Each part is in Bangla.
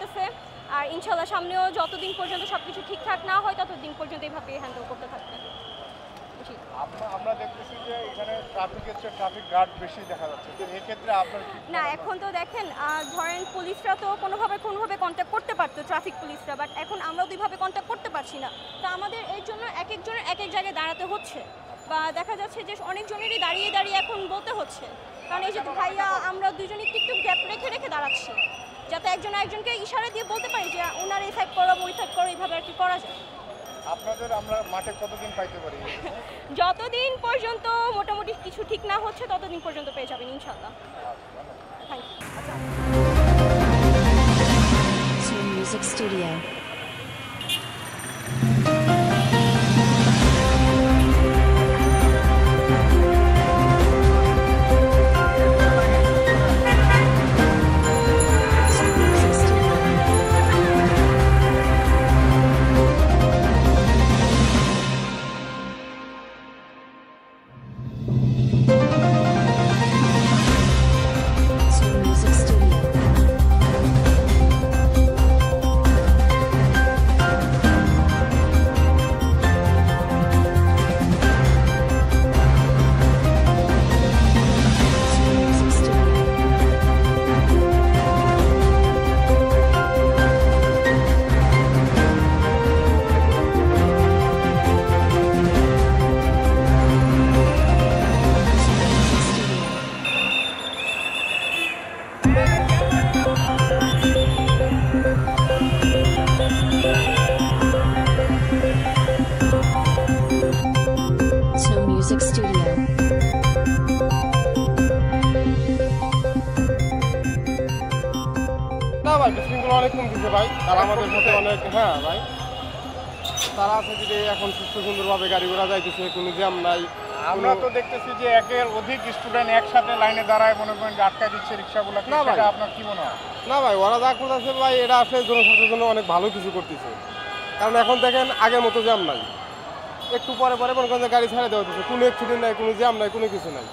করতেছে। আর ইনশাল্লাহ সামনেও যতদিন পর্যন্ত সবকিছু ঠিকঠাক না হয় ততদিন পর্যন্ত এইভাবে হ্যান্ডেল করতে থাকবে। আমরা দেখতেছি যে এখানে ট্রাফিক গার্ড বেশি দেখা যাচ্ছে, তো এই ক্ষেত্রে আপনার না এখন তো দেখেন ধরেন পুলিশরা তো কোনোভাবে কন্ট্যাক্ট করতে পারতো, ট্রাফিক পুলিশরা, বাট এখন আমরা ওইভাবে কন্ট্যাক্ট করতে পারছি না। তো আমাদের এর জন্য এক একজনের এক এক জায়গায় দাঁড়াতে হচ্ছে, বা দেখা যাচ্ছে যে অনেকজনেরই দাঁড়িয়ে দাঁড়িয়ে এখন বলতে হচ্ছে, কারণ এই যে ভাইয়া আমরা দুজনই একটু গ্যাপ রেখে রেখে দাঁড়াচ্ছি, যাতে একজন একজনকে ইশারা দিয়ে বলতে পারি যে ওনার এই সাইড করো ওই সাইড করো, এইভাবে আর কি করা যায়। আমরা মাঠে কতদিন পাইতে পারি? যতদিন পর্যন্ত মোটামুটি কিছু ঠিক না হচ্ছে ততদিন পর্যন্ত পেয়ে যাবেন ইনশাআল্লাহ। Thank you. Music Studio. Music Studio. না ভাই, বিশৃঙ্খলা অনেক কম দিচ্ছে ভাই, তারা আমাদের সাথে অনেক, হ্যাঁ ভাই, তারা আছে যে এখন সুস্থ সুন্দরভাবে গাড়ি ঘোড়া যাইতেছে, কোনো জ্যাম নাই। আমরা তো দেখতেছি যে একের অধিক স্টুডেন্ট একসাথে লাইনে দাঁড়ায় মনে করেন যে আটকায় দিচ্ছে রিক্সাগুলো। না ভাই, আপনার কি মনে হয়? না ভাই, ওরা যা করতেছে ভাই, এটা আসলে জনস্বাস্থ্যের জন্য অনেক ভালো কিছু করতেছে, কারণ এখন দেখেন আগের মতো জ্যাম নাই, একটু পরে পরে মনে করেন যে গাড়ি ছেড়ে দেওয়া হচ্ছে, কোনো অ্যাক্সিডেন্ট নাই, কোনো জ্যাম নাই, কোনো কিছু নাই।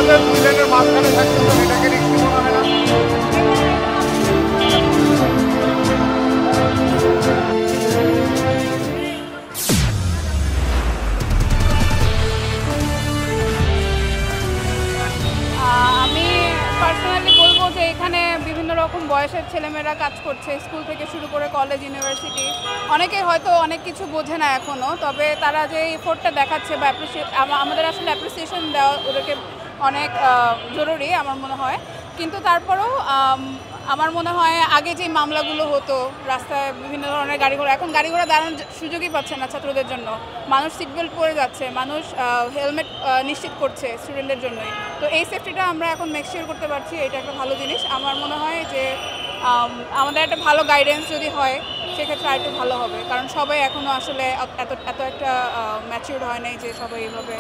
যে দুই লেনের মাঝখানে থাকতেছেন এটাকে রিস্কি মনে হয় না? আমি পার্সোনালি বলবো যে এখানে বিভিন্ন রকম বয়সের ছেলেমেয়েরা কাজ করছে, স্কুল থেকে শুরু করে কলেজ, ইউনিভার্সিটি। অনেকে হয়তো অনেক কিছু বোঝে না এখনও, তবে তারা যে এফোর্টটা দেখাচ্ছে বা আমাদের আসলে অ্যাপ্রিসিয়েশন দেওয়া ওদেরকে অনেক জরুরি আমার মনে হয়। কিন্তু তারপরেও আমার মনে হয় আগে যে মামলাগুলো হতো রাস্তায় বিভিন্ন ধরনের গাড়ি ঘোড়া, এখন গাড়ি ঘোড়া দাঁড়ানোর সুযোগই পাচ্ছে না ছাত্রদের জন্য। মানুষ সিট বেল্ট পরে যাচ্ছে, মানুষ হেলমেট নিশ্চিত করছে স্টুডেন্টদের জন্যই। তো এই সেফটিটা আমরা এখন মেক শিওর করতে পারছি, এটা একটা ভালো জিনিস। আমার মনে হয় যে আমাদের একটা ভালো গাইডেন্স যদি হয় সেক্ষেত্রে আরেকটু ভালো হবে, কারণ সবাই এখনও আসলে এত একটা ম্যাচিউরড হয় নাই যে সবাই এইভাবে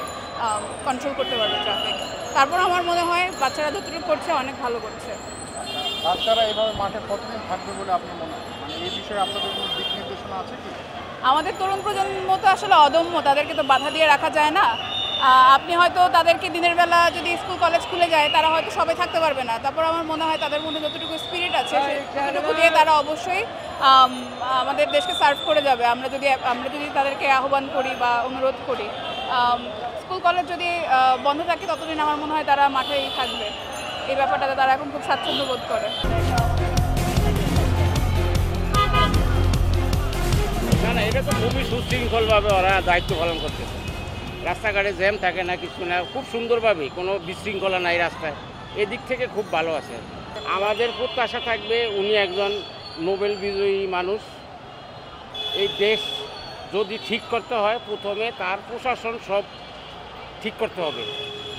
কন্ট্রোল করতে পারবে ট্রাফিক। তারপর আমার মনে হয় বাচ্চারা যতটুকু করছে অনেক ভালো করছে। বাচ্চারা এইভাবে মাঠে কতদিন থাকবে বলে আপনার মনে হয়? মানে এই বিষয়ে আপনাদের কোনো দিক নির্দেশনা আছে কি? আমাদের তরুণ প্রজন্ম তো আসলে অদম্য, তাদেরকে তো বাধা দিয়ে রাখা যায় না। আপনি হয়তো তাদেরকে দিনের বেলা যদি স্কুল কলেজ খুলে যায় তারা হয়তো সবাই থাকতে পারবে না, তারপর আমার মনে হয় তাদের মধ্যে যতটুকু স্পিরিট আছে সেটুকু দিয়ে তারা অবশ্যই আমাদের দেশকে সার্ভ করে যাবে। আমরা যদি তাদেরকে আহ্বান করি বা অনুরোধ করি। স্কুল কলেজ যদি বন্ধ থাকে ততদিন আমার মনে হয় তারা মাঠেই থাকবে। এই ব্যাপারটাতে তারা এখন খুব স্বাচ্ছন্দ্য বোধ করে। না না, এটা তো খুবই সুশৃঙ্খলভাবে ওরা দায়িত্ব পালন করতেছে। রাস্তাঘাটে জ্যাম থাকে না, কিছু না, খুব সুন্দরভাবে, কোনো বিশৃঙ্খলা নাই রাস্তায়। এদিক থেকে খুব ভালো আছে। আমাদের প্রত্যাশা থাকবে উনি একজন নোবেল বিজয়ী মানুষ। এই দেশ যদি ঠিক করতে হয় প্রথমে তার প্রশাসন সব ঠিক করতে হবে।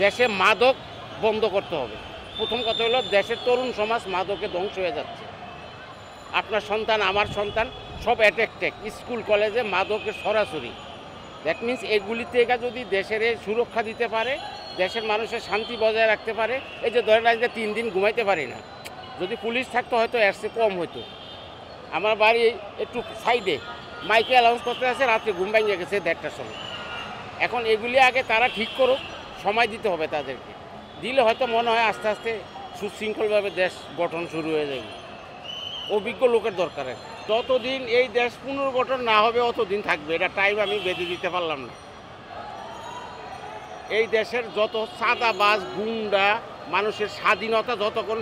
দেশে মাদক বন্ধ করতে হবে। প্রথম কথা হলো দেশের তরুণ সমাজ মাদকে ধ্বংস হয়ে যাচ্ছে। আপনার সন্তান, আমার সন্তান সব অ্যাট্যাক স্কুল কলেজে মাদকের সরাসরি। দ্যাট মিনস এগুলি থেকে যদি দেশের সুরক্ষা দিতে পারে, দেশের মানুষের শান্তি বজায় রাখতে পারে। এই যে ধরেন আজকে 3 দিন ঘুমাইতে পারি না, যদি পুলিশ থাকতো হয়তো এর চেয়ে কম হতো। আমার বাড়ি একটু সাইডে, মাইকে অ্যালাউন্স করতে আছে রাত্রে ঘুম ভেঙে গেছে 1:30টার সময়। এখন এগুলি আগে তারা ঠিক করুক, সময় দিতে হবে তাদেরকে। দিলে হয়তো মনে হয় আস্তে আস্তে সুশৃঙ্খলভাবে দেশ গঠন শুরু হয়ে যাবে। অভিজ্ঞ লোকের দরকার। যতদিন এই দেশ পুনর্গঠন না হবে অতদিন থাকবে, এটা টাইম আমি বেঁধে দিতে পারলাম না। এই দেশের যত চাঁদাবাজ, গুন্ডা, মানুষের স্বাধীনতা যতক্ষণ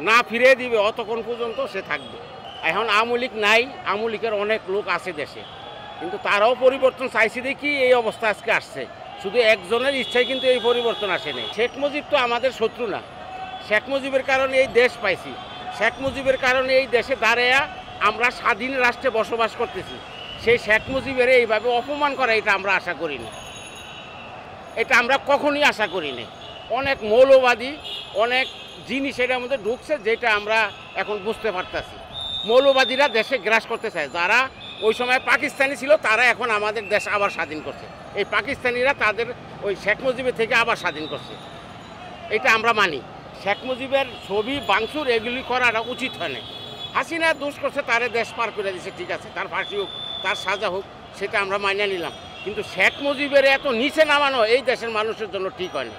না ফিরিয়ে দিবে অতক্ষণ পর্যন্ত সে থাকবে। এখন আওয়ামী লীগ নাই, আওয়ামী লীগের অনেক লোক আছে দেশে, কিন্তু তারাও পরিবর্তন চাইছে দেখি এই অবস্থা আজকে আসছে। শুধু একজনের ইচ্ছায় কিন্তু এই পরিবর্তন আসেনি। শেখ মুজিব তো আমাদের শত্রু না। শেখ মুজিবের কারণে এই দেশ পাইছি। শেখ মুজিবের কারণে এই দেশে দাঁড়াইয়া আমরা স্বাধীন রাষ্ট্রে বসবাস করতেছি। সেই শেখ মুজিবের এইভাবে অপমান করা এটা আমরা আশা করিনি, এটা আমরা কখনই আশা করিনি। অনেক মৌলবাদী, অনেক জিনিস এটার মধ্যে ঢুকছে যেটা আমরা এখন বুঝতে পারতেছি। মৌলবাদীরা দেশে গ্রাস করতে চায়। যারা ওই সময় পাকিস্তানি ছিল তারা এখন আমাদের দেশ আবার স্বাধীন করছে। এই পাকিস্তানিরা তাদের ওই শেখ মুজিবের থেকে আবার স্বাধীন করছে, এটা আমরা মানি। শেখ মুজিবের ছবি বাংসুর এগুলি করাটা উচিত হয় না। হাসিনা দোষ করছে, তারে দেশ পার করে দিচ্ছে, ঠিক আছে, তার ফাঁসি হোক, তার সাজা হোক, সেটা আমরা মানিয়ে নিলাম। কিন্তু শেখ মুজিবের এত নিচে নামানো এই দেশের মানুষের জন্য ঠিক হয় না।